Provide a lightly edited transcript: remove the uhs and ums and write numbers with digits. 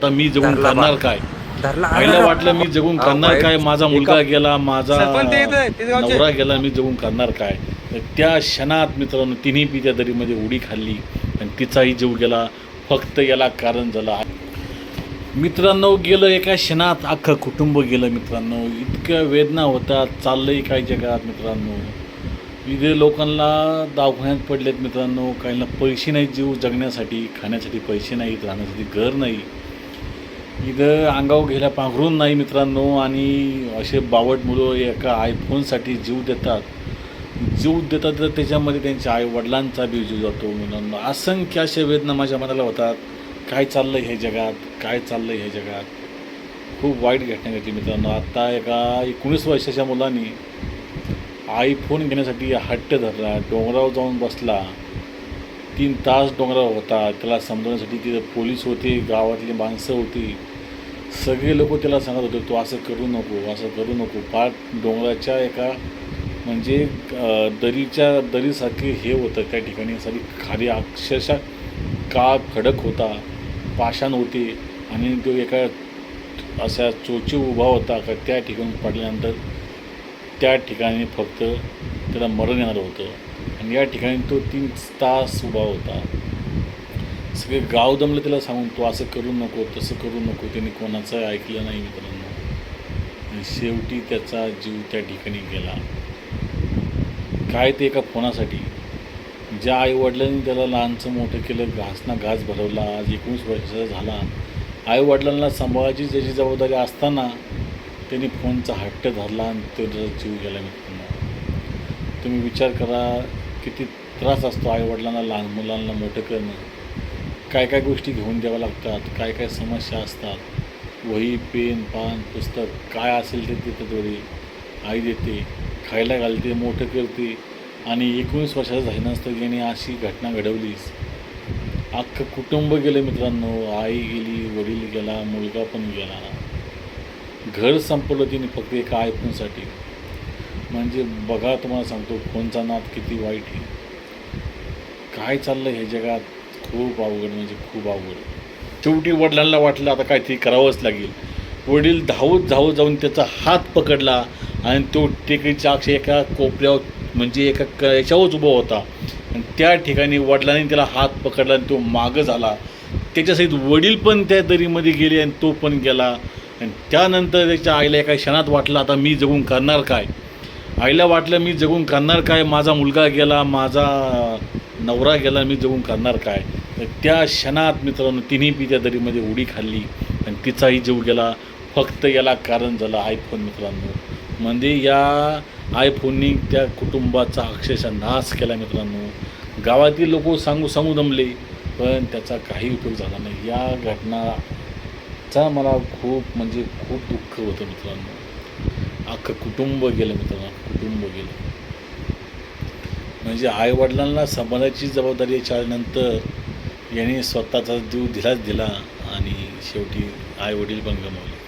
आता मी जगून करणार काय? आईला वाटलं मी जगून करणार काय, माझा मुलगा गेला, माझा नवरा गेला, मी जगून करणार काय? तर त्या क्षणात मित्रांनो तिन्ही बी त्या दरीमध्ये उडी खाल्ली आणि तिचाही जीव गेला. फक्त याला कारण झालं मित्रांनो, गेलं एका क्षणात अख्खं कुटुंब गेलं मित्रांनो. इतक्या वेदना होतात, चाललंय काय जगात मित्रांनो. इथे लोकांना दवाखान्यात पडलेत मित्रांनो. काहींना पैसे नाहीत जीव जगण्यासाठी, खाण्यासाठी पैसे नाहीत, राहण्यासाठी घर नाही, इथं अंगावर घ्यायला पांघरून नाही मित्रांनो. आणि असे बावट मुलं एका आयफोनसाठी जीव देतात तर त्याच्यामध्ये त्यांच्या आईवडिलांचा बी जीव जातो मुलांना. असंख्य अशा वेदना माझ्या मनाला होतात. काय चाललं हे जगात, काय चाललं हे जगात. खूप वाईट घटना घडली मित्रांनो. आत्ता एका 19 वर्षाच्या मुलाने आयफोन घेण्यासाठी हट्ट धरला, डोंगरावर जाऊन बसला. 3 तास डोंगरावर होता. त्याला समजवण्यासाठी तिथे पोलीस होते, गावातली माणसं होती, सगळे लोक त्याला सांगत होते तू असं करू नको, असं करू नको. पार डोंगराच्या एका म्हणजे दरीसारखे हे होतं त्या ठिकाणी. सारी खाली अक्षरशः काळ खडक होता, पाषाण होते आणि तो एका अशा चोची उभा होता का त्या ठिकाणी पडल्यानंतर त्या ठिकाणी फक्त त्याला मरण येणार होतं. आणि या ठिकाणी तो 3 तास उभा होता. सगळे गाव दमलं त्याला सांगून तू असं करू नको, तसं करू नको. त्यांनी कोणाचं ऐकलं नाही मित्रांनो. आणि शेवटी त्याचा जीव त्या ठिकाणी गेला. काय ते एका फोनासाठी. ज्या आईवडिलांनी त्याला लहानचं मोठं केलं, घासना घास भरवला, आज 19 वर्षाचा झाला. आईवडिलांना सांभाळायची ज्याची जबाबदारी असताना त्यांनी फोनचा हट्ट धरला आणि त्याचा जीव गेला मित्रांनो. तुम्ही विचार करा किती त्रास असतो आईवडिलांना लहान मुलांना मोठं करणं. काय काय गोष्टी घेऊन द्याव्या लागतात, काय काय समस्या असतात. वही, पेन, पान, पुस्तक काय असेल ते तिथं थोडी आई देते, खायला घालते, मोठं करते. आणि 19 वर्षाचं झालं नसतं याने अशी घटना घडवलीच. अख्खं कुटुंब गेलं मित्रांनो. आई गेली, वडील गेला, मुलगा पण गेला. घर संपवलं तिने फक्त एका आयफोनसाठी. म्हणजे बघा, तुम्हाला सांगतो फोनचा नाद किती वाईट आहे. काय चाललं हे जगात. खूप अवघड, म्हणजे खूप अवघड. शेवटी वडिलांना वाटलं आता काहीतरी करावंच लागेल. वडील धावत जाऊन त्याचा हात पकडला आणि तो टेकडीच्या अक्षर एका कोपऱ्यावर म्हणजे एका याच्यावरच उभा होता. आणि त्या ठिकाणी वडिलांनी त्याला हात पकडला आणि तो मागं झाला. त्याच्यासहित वडील पण त्या दरीमध्ये गेले आणि तो पण गेला. आणि त्यानंतर त्याच्या आईला एका क्षणात वाटलं आता मी जगून करणार काय. आईला वाटलं मी जगून करणार काय, माझा मुलगा गेला, माझा नवरा गेला, मी जगून करणार काय. तर त्या क्षणात मित्रांनो तिन्ही बी त्या दरीमध्ये उडी खाल्ली आणि तिचाही जीव गेला. फक्त याला कारण झालं आयफोन मित्रांनो. म्हणजे या आयफोननी त्या कुटुंबाचा अक्षरशः नाश केला मित्रांनो. गावातील लोक सांगू दमले पण त्याचा काही उपयोग झाला नाही. या घटनाचा मला खूप म्हणजे खूप दुःख होतं मित्रांनो. अख्खं कुटुंब गेलं मित्रांनो, कुटुंब गेलं. म्हणजे आईवडिलांना सांभाळायची जबाबदारी याच्यानंतर याने स्वतःचा जीव दिला आणि शेवटी आईवडील पण गमावले.